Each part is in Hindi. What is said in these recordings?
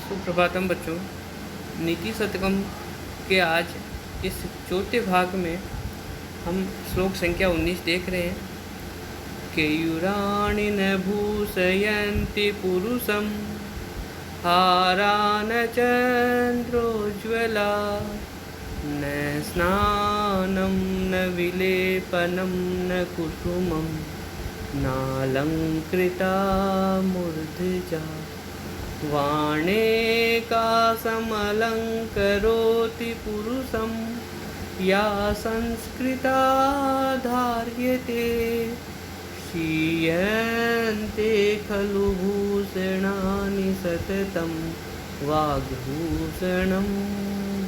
सुप्रभातम बच्चों। नीति शतकम के आज इस चौथे भाग में हम श्लोक संख्या 19 देख रहे हैं। केयुराणि न भूषयन्ति पुरुषं हारा न चन्द्रोज्ज्वला न स्नानं न विलेपनं न कुसुमं नालङ्कृता मूर्धजा वाणेकासमलङ्करोति पुरुषं या संस्कृता धार्यते क्षीयन्ते खलु भूषणानि सततं वाग्भूषणं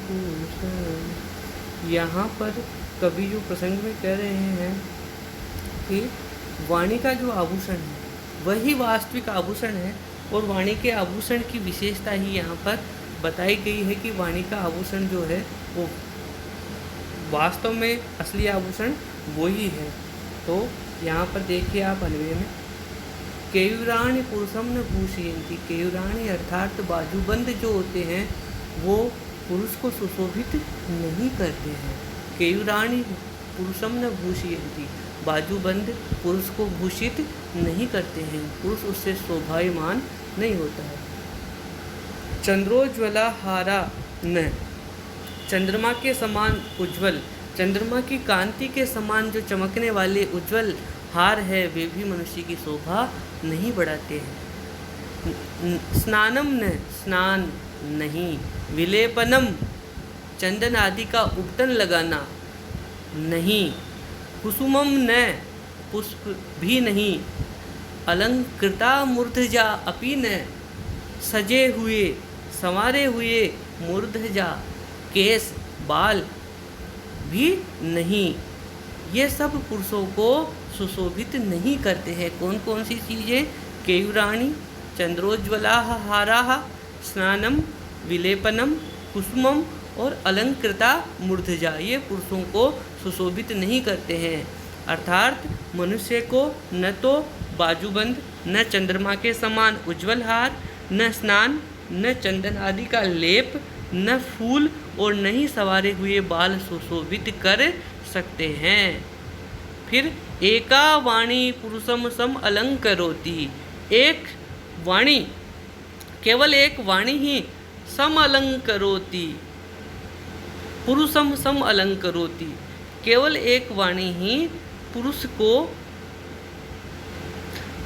भूषणम्। यहाँ पर कवि जो प्रसंग में कह रहे हैं कि वाणी का जो आभूषण है वही वास्तविक आभूषण है, और वाणी के आभूषण की विशेषता ही यहाँ पर बताई गई है कि वाणी का आभूषण जो है वो वास्तव में असली आभूषण वही है। तो यहाँ पर देखिए आप अन्वय में, केयुराणि पुरुषम न भूषयन्ति। केयुराणि अर्थात बाजूबंद जो होते हैं वो पुरुष को सुशोभित नहीं करते हैं। केयुराणि पुरुषम न भूषयन्ति, बाजूबंद पुरुष को भूषित नहीं करते हैं, पुरुष उससे शोभायमान नहीं होता है। चंद्रोज्ज्वला हारा न, चंद्रमा के समान उज्ज्वल, चंद्रमा की कांति के समान जो चमकने वाले उज्ज्वल हार है वे भी मनुष्य की शोभा नहीं बढ़ाते हैं। स्नानम न, स्नान नहीं, विलेपनम, चंदन आदि का उपटन लगाना नहीं, कुसुमम न, पुष्प भी नहीं, अलंकृता मूर्धजा अपि न, सजे हुए संवारे हुए मूर्धजा, केस बाल भी नहीं। ये सब पुरुषों को सुशोभित नहीं करते हैं। कौन कौन सी चीज़ें? केयुराणि, चंद्रोज्ज्वला हाराः, स्नानम, विलेपनम, कुसुमम और अलंकृता मूर्धजा, ये पुरुषों को सुशोभित नहीं करते हैं। अर्थात मनुष्य को न तो बाजूबंद, न चंद्रमा के समान उज्ज्वल हार, न स्नान, न चंदन आदि का लेप, न फूल और न ही संवारे हुए बाल सुशोभित कर सकते हैं। फिर एका वाणी पुरुषम सम अलंकरोति, एक वाणी, केवल एक वाणी ही सम अलंकरोति, पुरुषम सम अलंकरोति, केवल एक वाणी ही पुरुष को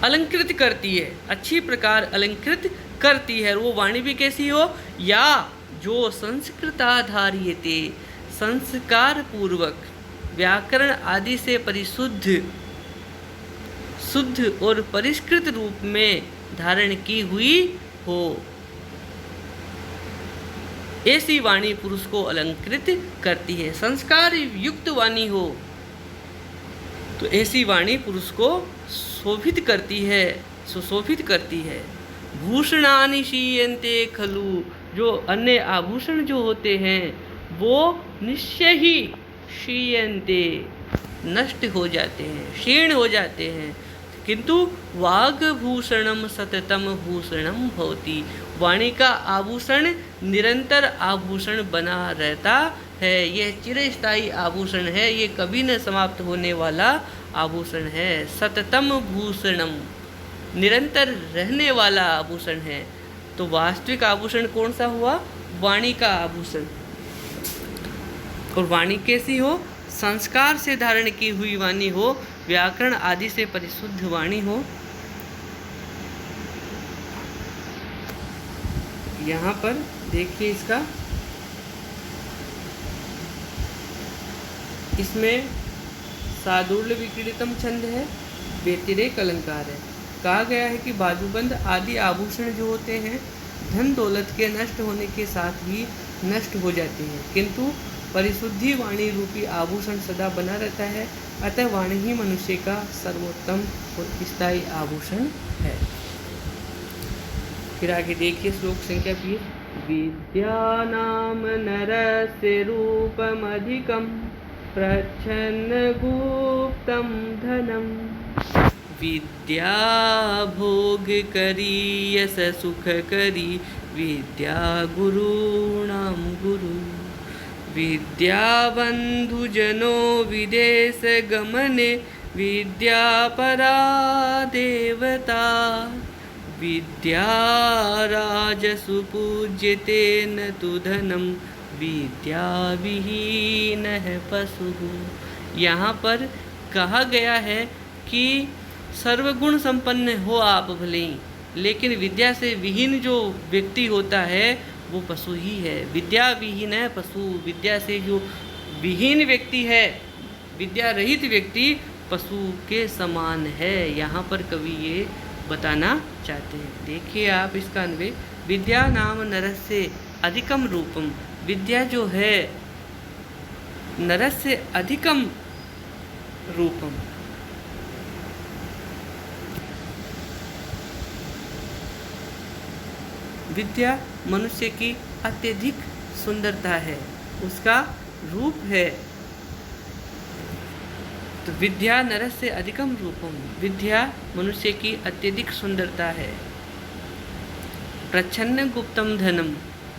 अलंकृत करती है, अच्छी प्रकार अलंकृत करती है। वो वाणी भी कैसी हो? या जो संस्कृता धार्यते, संस्कार पूर्वक व्याकरण आदि से परिशुद्ध, शुद्ध और परिष्कृत रूप में धारण की हुई हो, ऐसी वाणी पुरुष को अलंकृत करती है। संस्कार युक्त वाणी हो तो ऐसी वाणी पुरुष को शोभित करती है, सुशोभित करती है। भूषणानि क्षीयन्ते खलु, जो अन्य आभूषण जो होते हैं वो निश्चय ही क्षीयन्ते, नष्ट हो जाते हैं, क्षीण हो जाते हैं, किंतु वाग्भूषणम सततम भूषणम भवति, वाणी का आभूषण निरंतर आभूषण बना रहता है। यह चिरस्थायी आभूषण है, ये कभी न समाप्त होने वाला आभूषण है। सततम भूषणम, निरंतर रहने वाला आभूषण है। तो वास्तविक आभूषण कौन सा हुआ? वाणी का आभूषण। और वाणी कैसी हो? संस्कार से धारण की हुई वाणी हो, व्याकरण आदि से परिशुद्ध वाणी हो। यहाँ पर देखिए इसमें सादुर्ल विक्रीडितम छंद है, व्यतिरेक अलंकार है। कहा गया है कि बाजूबंद आदि आभूषण जो होते हैं धन दौलत के नष्ट होने के साथ ही नष्ट हो जाते हैं, किंतु परिशुद्धि वाणी रूपी आभूषण सदा बना रहता है। अतः वाणी ही मनुष्य का सर्वोत्तम और स्थायी आभूषण है। फिर आगे देखिए श्लोक संख्या 20। विद्यानाम नरस्य रूपमधिकं प्रच्छन्न गुप्तं धनम, विद्या भोग करी यस सुख करी विद्या गुरूणां गुरु। विद्या बन्धुजनो विदेशगमने विद्या परा देवता। विद्या राजसु पूज्यते न तु धनम विद्या विहीनः पशुः। यहाँ पर कहा गया है कि सर्वगुण संपन्न हो आप भले ही, लेकिन विद्या से विहीन जो व्यक्ति होता है वो पशु ही है। विद्या विहीन है पशु। विद्या से जो विहीन व्यक्ति है, विद्या रहित व्यक्ति पशु के समान है। यहाँ पर कवि ये बताना चाहते हैं। देखिए आप इसका अन्वय, विद्या नाम नरस्य अधिकम रूपम। विद्या जो है नरस्य अधिकम रूपम। विद्या मनुष्य की अत्यधिक सुंदरता है, उसका रूप है। तो विद्या नरस्य अधिकम रूपम। विद्या मनुष्य की अत्यधिक सुंदरता है। प्रच्छन्न गुप्तम धनम,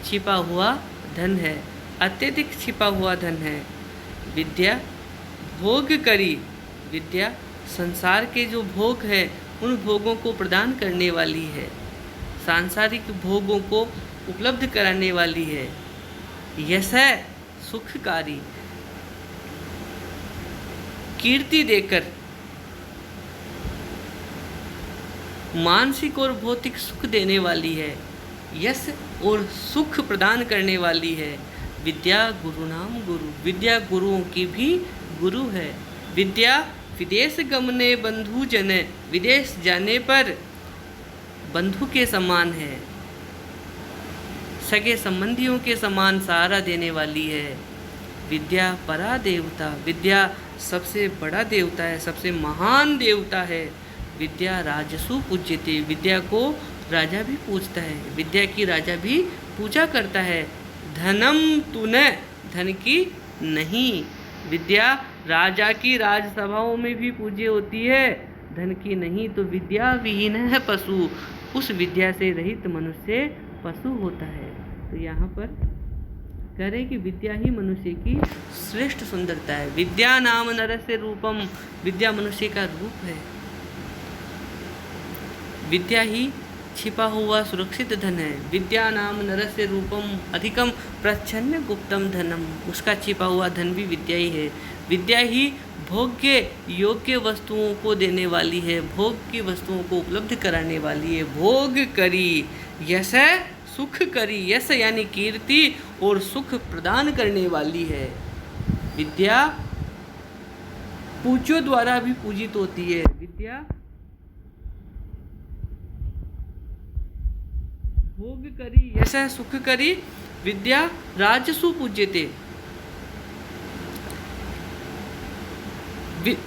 छिपा हुआ धन है, अत्यधिक छिपा हुआ धन है। विद्या भोग करी। विद्या संसार के जो भोग है उन भोगों को प्रदान करने वाली है, सांसारिक भोगों को उपलब्ध कराने वाली है। यश है सुखकारी, कीर्ति देकर मानसिक और भौतिक सुख देने वाली है। यश और सुख प्रदान करने वाली है। विद्या गुरुनाम गुरु। विद्या गुरुओं की भी गुरु है। विद्या विदेश गमने बंधु जन। विदेश जाने पर बंधु के समान है, सगे संबंधियों के समान सहारा देने वाली है। विद्या परा देवता। विद्या सबसे बड़ा देवता है, सबसे महान देवता है। विद्या राजसु पूज्यते। विद्या को राजा भी पूजता है, विद्या की राजा भी पूजा करता है। धनम तूने, धन की नहीं। विद्या राजा की राजसभाओं में भी पूज्य होती है, धन की नहीं। तो विद्या विहीन है पशु। उस विद्या से रहित मनुष्य पशु होता है। तो यहाँ पर कह रहे कि विद्या ही मनुष्य की श्रेष्ठ सुंदरता है। विद्या नाम नरस्य रूपम। विद्या मनुष्य का रूप है। विद्या ही छिपा हुआ सुरक्षित धन है। विद्या नाम नरस्य रूपम अधिकम प्रच्छन्न गुप्तम धनम। उसका छिपा हुआ धन भी विद्या ही है। विद्या ही भोग्य योग्य वस्तुओं को देने वाली है, भोग की वस्तुओं को उपलब्ध कराने वाली है। भोग करी, यश सुख करी। यश यानी कीर्ति और सुख प्रदान करने वाली है। विद्या पूज्यों द्वारा भी पूजित होती है। विद्या भोग करी, यश सुख करी। विद्या राजसु पूज्यते।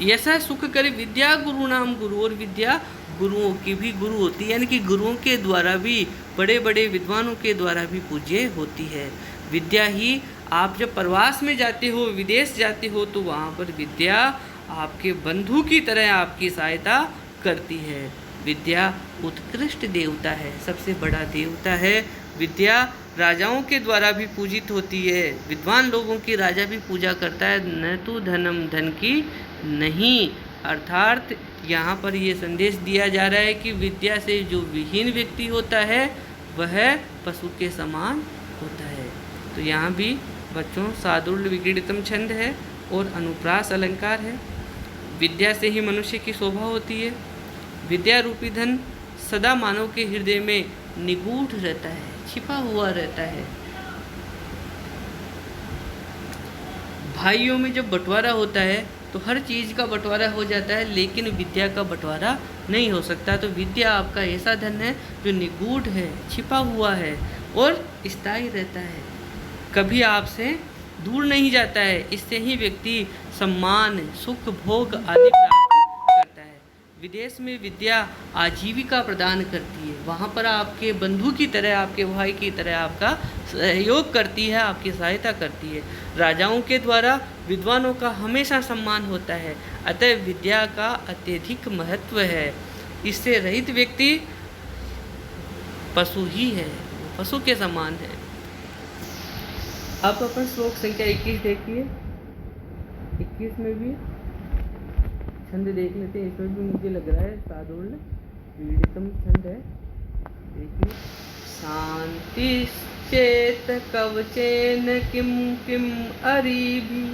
यश सुख करी। विद्या गुरु नाम गुरु। और विद्या गुरुओं की भी गुरु होती है, यानी कि गुरुओं के द्वारा भी, बड़े बड़े विद्वानों के द्वारा भी पूज्य होती है। विद्या ही, आप जब प्रवास में जाते हो, विदेश जाते हो, तो वहाँ पर विद्या आपके बंधु की तरह आपकी सहायता करती है। विद्या उत्कृष्ट देवता है, सबसे बड़ा देवता है। विद्या राजाओं के द्वारा भी पूजित होती है, विद्वान लोगों की राजा भी पूजा करता है। न तो धनम, धन की नहीं। अर्थात यहाँ पर ये संदेश दिया जा रहा है कि विद्या से जो विहीन व्यक्ति होता है वह पशु के समान होता है। तो यहाँ भी बच्चों सादुल्य विक्रीडितम छंद है और अनुप्रास अलंकार है। विद्या से ही मनुष्य की शोभा होती है। विद्या रूपी धन सदा मानव के हृदय में निगूढ़ रहता है, छिपा हुआ रहता है। भाइयों में जब बंटवारा होता है तो हर चीज़ का बंटवारा हो जाता है, लेकिन विद्या का बंटवारा नहीं हो सकता। तो विद्या आपका ऐसा धन है जो निगूढ़ है, छिपा हुआ है और स्थायी रहता है, कभी आपसे दूर नहीं जाता है। इससे ही व्यक्ति सम्मान, सुख, भोग आदि प्राप्त करता है। विदेश में विद्या आजीविका प्रदान करती है, वहाँ पर आपके बंधु की तरह, आपके भाई की तरह आपका सहयोग करती है, आपकी सहायता करती है। राजाओं के द्वारा विद्वानों का हमेशा सम्मान होता है, अतः विद्या का अत्यधिक महत्व है। इससे रहित व्यक्ति पशु ही है, पशु के समान है। आप अपन श्लोक संख्या 21 देखिए। 21 में भी छंद देख लेते हैं। इसमें भी मुझे लग रहा है साधुर्य पीड़ितम छंद है। देखिए, शांतिश्चेत कवचेन किम किम अरिभि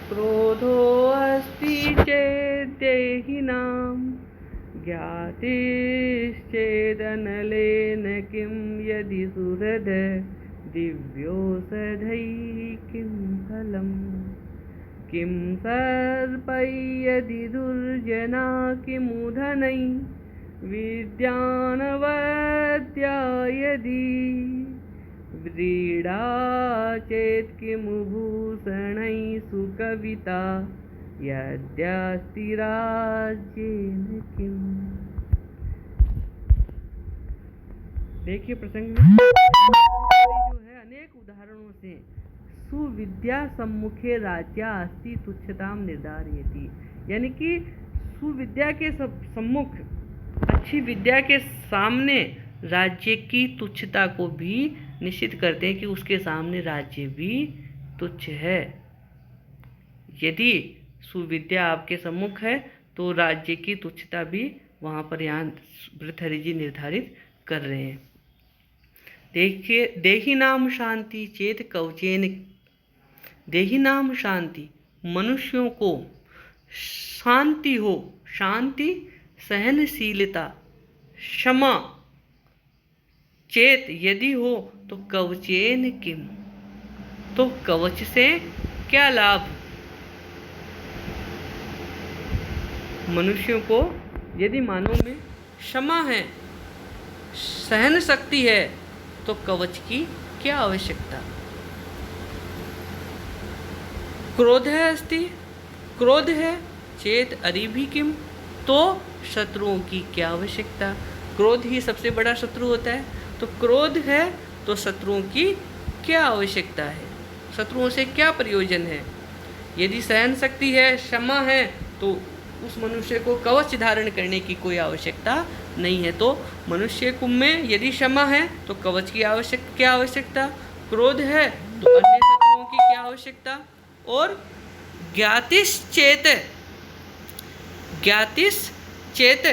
क्रोधो अस्ति चेत् देहिनां ज्ञातिश्चेदनलेन किं यदि सुहृद दिव्योषधैः किं फलम् किं सर्पै यदि दुर्जना किमुधनै विद्यानवद्या यदि व्रीडा चेत् किमु भूषणै सुकविता यद्यास्ति राज्येन किम्। देखिए प्रसंग में जो है अनेक उदाहरणों से सुविद्या सम्मुखे राज्या अस्ति तुच्छताम निर्धारयति, यानी कि सुविद्या के सम्मुख, अच्छी विद्या के सामने राज्य की तुच्छता को भी निश्चित करते हैं कि उसके सामने राज्य भी तुच्छ है। यदि सुविद्या आपके सम्मुख है तो राज्य की तुच्छता भी वहाँ पर यहाँ भर्तृहरि जी निर्धारित कर रहे हैं। देखिए, देहि नाम शांति चेत कवचेन, देहि नाम शांति, मनुष्यों को शांति हो, शांति सहनशीलता क्षमा चेत यदि हो तो कवचेन किम, तो कवच से क्या लाभ। मनुष्यों को यदि मानव में क्षमा है, सहन शक्ति है, तो कवच की क्या आवश्यकता। क्रोध है अस्ति, क्रोध है चेत अरिभि किम, तो शत्रुओं की क्या आवश्यकता। क्रोध ही सबसे बड़ा शत्रु होता है, तो क्रोध है तो शत्रुओं की क्या आवश्यकता है, शत्रुओं से क्या प्रयोजन है। यदि सहन शक्ति है, क्षमा है, तो उस मनुष्य को कवच धारण करने की कोई आवश्यकता नहीं है। तो मनुष्य कुंभ में यदि क्षमा है तो कवच की क्या आवश्यकता, क्रोध है तो अन्य शत्रुओं की क्या आवश्यकता। और ज्ञातिश्चेत, ज्ञातिश्चेत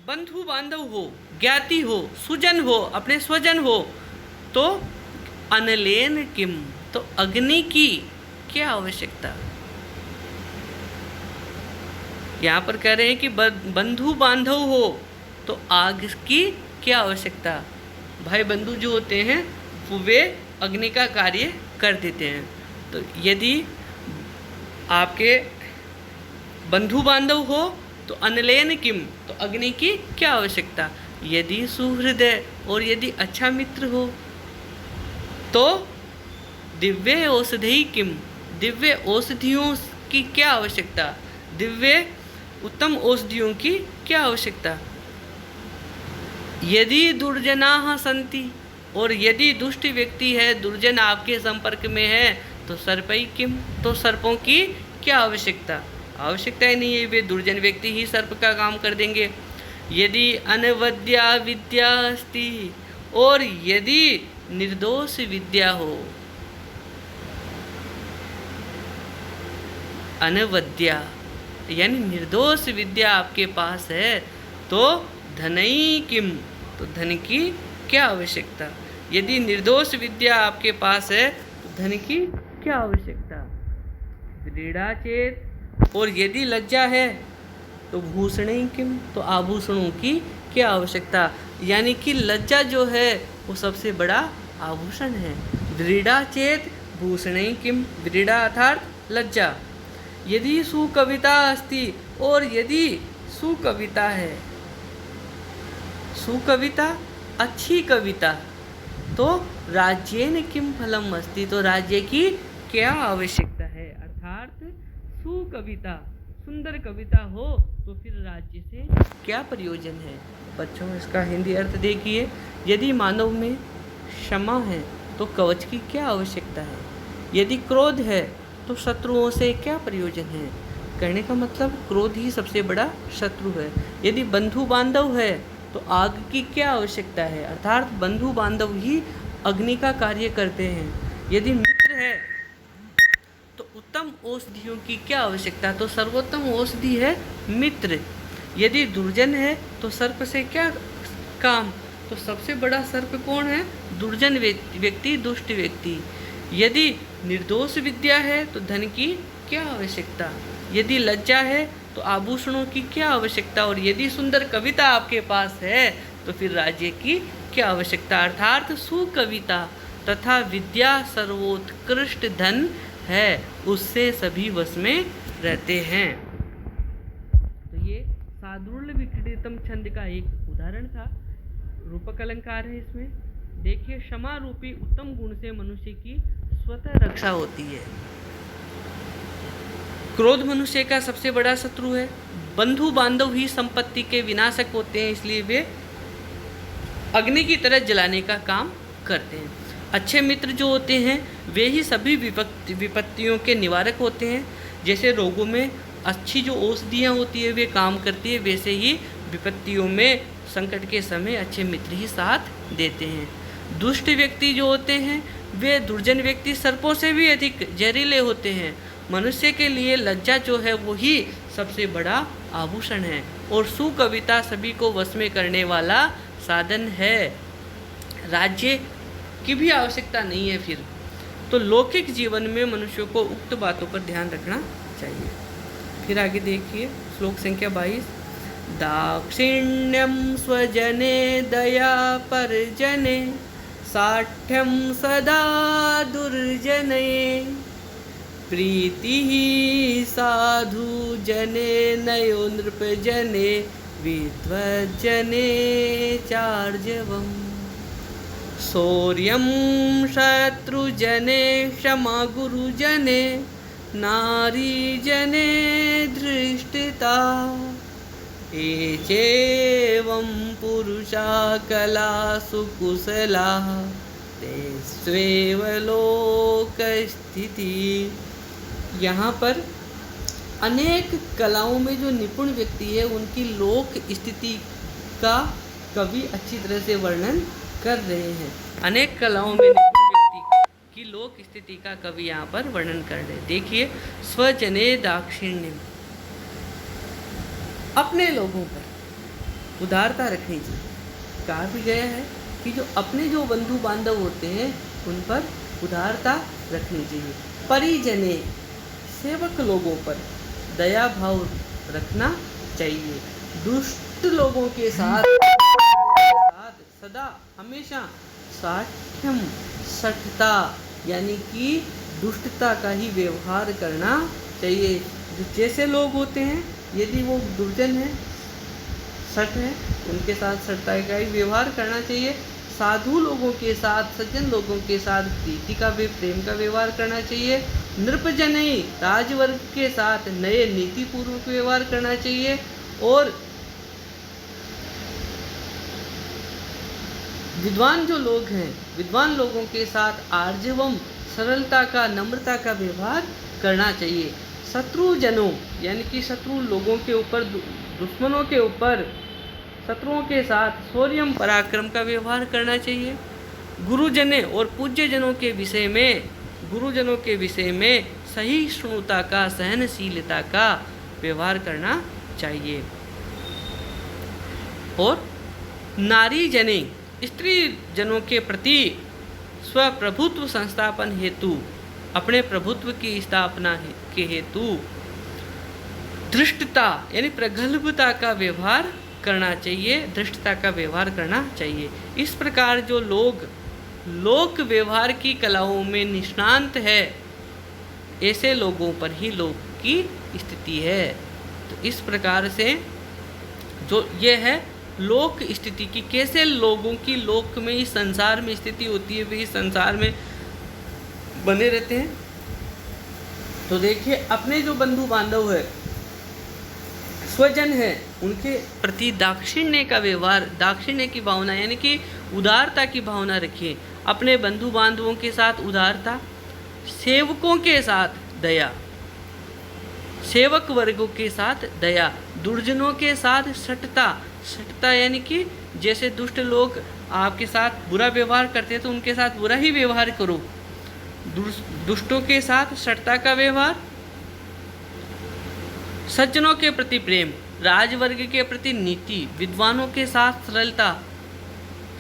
बंधु बांधव हो, ज्ञाति हो, सुजन हो, अपने स्वजन हो, तो अनलेन किम, तो अग्नि की क्या आवश्यकता। यहाँ पर कह रहे हैं कि बंधु बांधव हो तो आग की क्या आवश्यकता। भाई बंधु जो होते हैं वे अग्नि का कार्य कर देते हैं। तो यदि आपके बंधु बांधव हो तो अनलेन किम, तो अग्नि की क्या आवश्यकता। यदि सुहृदय और यदि अच्छा मित्र हो तो दिव्य औषधि किम, दिव्य औषधियों की क्या आवश्यकता, दिव्य उत्तम औषधियों की क्या आवश्यकता। यदि दुर्जनाः सन्ति, और यदि दुष्ट व्यक्ति है, दुर्जन आपके संपर्क में है, तो सर्पै किम, तो सर्पों की क्या आवश्यकता। आवश्यकता ही नहीं है, वे दुर्जन व्यक्ति ही सर्प का काम कर देंगे। यदि अनवद्या विद्या अस्ति, और यदि निर्दोष विद्या हो, अनवद्या यानी निर्दोष विद्या आपके पास है, तो धनै किम, तो धन की क्या आवश्यकता। यदि निर्दोष विद्या आपके पास है तो धन की क्या आवश्यकता। व्रीड़ा चेत, और यदि लज्जा है तो भूषणै किम, तो आभूषणों की क्या आवश्यकता। यानी कि लज्जा जो है वो सबसे बड़ा आभूषण है। व्रीड़ा चेत भूषणै किम, व्रीड़ा अर्थात लज्जा। यदि सुकविता अस्ति, और यदि सुकविता है, सुकविता अच्छी कविता, तो राज्येन किम फलम अस्ति, तो राज्य की क्या आवश्यकता है। अर्थात सुकविता, सुंदर कविता हो तो फिर राज्य से क्या प्रयोजन है। बच्चों इसका हिंदी अर्थ देखिए। यदि मानव में क्षमा है तो कवच की क्या आवश्यकता है। यदि क्रोध है तो शत्रुओं से क्या प्रयोजन है। कहने का मतलब क्रोध ही सबसे बड़ा शत्रु है। यदि बंधु बांधव है तो आग की क्या आवश्यकता है, अर्थात बंधु बांधव ही अग्नि का कार्य करते हैं। यदि मित्र है तो उत्तम औषधियों की क्या आवश्यकता, तो सर्वोत्तम औषधि है मित्र। यदि दुर्जन है तो सर्प से क्या काम, तो सबसे बड़ा सर्प कौन है, दुर्जन व्यक्ति, दुष्ट व्यक्ति। यदि निर्दोष विद्या है तो धन की क्या आवश्यकता, यदि लज्जा है तो आभूषणों की क्या आवश्यकता, और यदि सुंदर कविता आपके पास है तो फिर राज्य की क्या आवश्यकता। अर्थात सुकविता तथा विद्या सर्वोत्कृष्ट धन है, उससे सभी वश में रहते हैं। तो ये सादुल्य विक्रीडितम छंद का एक उदाहरण था, रूपक अलंकार है इसमें। देखिए, क्षमा रूपी उत्तम गुण से मनुष्य की स्वतः रक्षा होती है। क्रोध मनुष्य का सबसे बड़ा शत्रु है। बंधु बांधव ही संपत्ति के विनाशक होते हैं, इसलिए वे अग्नि की तरह जलाने का काम करते हैं। अच्छे मित्र जो होते हैं वे ही सभी विपत्तियों के निवारक होते हैं। जैसे रोगों में अच्छी जो औषधियाँ होती है वे काम करती है, वैसे ही विपत्तियों में संकट के समय अच्छे मित्र ही साथ देते हैं। दुष्ट व्यक्ति जो होते हैं वे दुर्जन व्यक्ति सर्पों से भी अधिक जहरीले होते हैं। मनुष्य के लिए लज्जा जो है वो ही सबसे बड़ा आभूषण है, और सुकविता सभी को वश में करने वाला साधन है। राज्य की भी आवश्यकता नहीं है फिर तो लौकिक जीवन में मनुष्य को उक्त बातों पर ध्यान रखना चाहिए। फिर आगे देखिए श्लोक संख्या 22। दाक्षिण्यम स्वजने दया परजने साठ्यम सदा दुर्जने प्रीति साधु जने नयो नृपजने विद्वज्जने चार्जवम् शौर्यं शत्रुजने क्षमा गुरुजने नारीजने धृष्टता एचेवं पुरुषा कलासु कुशलाः ते स्वेव लोकस्थिति। यहाँ पर अनेक कलाओं में जो निपुण व्यक्ति है उनकी लोक स्थिति का कवि अच्छी तरह से वर्णन कर रहे हैं। अनेक कलाओं में निपुण व्यक्ति की लोक स्थिति का कवि यहाँ पर वर्णन कर रहे हैं। देखिए, स्वजने दाक्षिण्य, अपने लोगों पर उदारता रखनी चाहिए। कहा भी गया है कि जो अपने जो बंधु बांधव होते हैं उन पर उदारता रखनी चाहिए। परिजने, सेवक लोगों पर दया भाव रखना चाहिए। दुष्ट लोगों के साथ सदा हमेशा साठ्यम, सठता यानी कि दुष्टता का ही व्यवहार करना चाहिए। जैसे लोग होते हैं यदि वो दुर्जन है, सठ है, उनके साथ सठता का ही व्यवहार करना चाहिए। साधु लोगों के साथ, सज्जन लोगों के साथ प्रीति का प्रेम का व्यवहार करना चाहिए। नृपजनई, राजवर्ग के साथ नए नीतिपूर्वक व्यवहार करना चाहिए। और विद्वान जो लोग हैं, विद्वान लोगों के साथ आर्जवम, सरलता का, नम्रता का व्यवहार करना चाहिए। शत्रुजनों यानी कि शत्रु लोगों के ऊपर, दुश्मनों के ऊपर, शत्रुओं के साथ शौर्यम, पराक्रम का व्यवहार करना चाहिए। गुरुजने और पूज्यजनों के विषय में, गुरुजनों के विषय में सहिष्णुता का, सहनशीलता का व्यवहार करना चाहिए। और नारी जने, स्त्री जनों के प्रति स्वप्रभुत्व संस्थापन हेतु, अपने प्रभुत्व की स्थापना के हेतु धृष्टता यानी प्रगल्भता का व्यवहार करना चाहिए, धृष्टता का व्यवहार करना चाहिए। इस प्रकार जो लोग लोक व्यवहार की कलाओं में निष्णांत है, ऐसे लोगों पर ही लोक की स्थिति है। तो इस प्रकार से जो ये है लोक स्थिति की, कैसे लोगों की लोक में, इस संसार में स्थिति होती है, वे इस संसार में बने रहते हैं। तो देखिए, अपने जो बंधु बांधव है, स्वजन है, उनके प्रति दाक्षिण्य का व्यवहार, दाक्षिण्य की भावना यानी कि उदारता की भावना रखिए। अपने बंधु बांधवों के साथ उदारता, सेवकों के साथ दया, सेवक वर्गों के साथ दया, दुर्जनों के साथ सटता। सटता यानी कि जैसे दुष्ट लोग आपके साथ बुरा व्यवहार करते हैं तो उनके साथ बुरा ही व्यवहार करो। दुष्टों के साथ सटता का व्यवहार। सज्जनों के प्रति प्रेम, राजवर्ग के प्रति नीति, विद्वानों के साथ सरलता,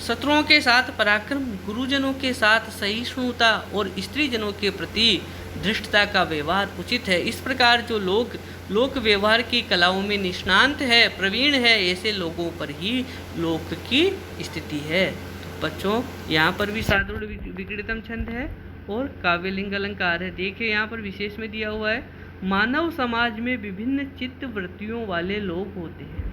शत्रुओं के साथ पराक्रम, गुरुजनों के साथ सहिष्णुता और स्त्रीजनों के प्रति धृष्टता का व्यवहार उचित है। इस प्रकार जो लोक व्यवहार की कलाओं में निष्णांत है, प्रवीण है, ऐसे लोगों पर ही लोक की स्थिति है। तो बच्चों यहाँ पर भी सादृढ़ विक्रीड़ितम छंद है और काव्यलिंग अलंकार है। देखिए यहाँ पर विशेष में दिया हुआ है, मानव समाज में विभिन्न चित्त वृत्तियों वाले लोग होते हैं,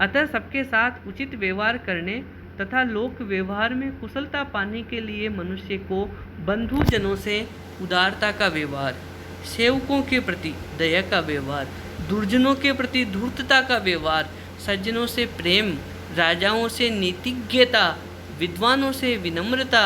अतः सबके साथ उचित व्यवहार करने तथा लोक व्यवहार में कुशलता पाने के लिए मनुष्य को बंधुजनों से उदारता का व्यवहार, सेवकों के प्रति दया का व्यवहार, दुर्जनों के प्रति धूर्तता का व्यवहार, सज्जनों से प्रेम, राजाओं से नीतिज्ञता, विद्वानों से विनम्रता,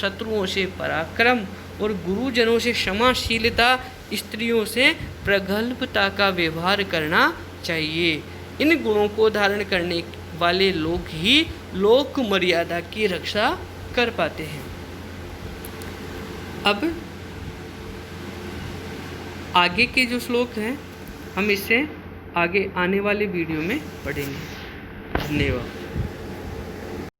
शत्रुओं से पराक्रम और गुरुजनों से क्षमाशीलता, स्त्रियों से प्रगल्भता का व्यवहार करना चाहिए। इन गुणों को धारण करने वाले लोग ही लोक मर्यादा की रक्षा कर पाते हैं। अब आगे के जो श्लोक हैं हम इससे आगे आने वाले वीडियो में पढ़ेंगे। धन्यवाद।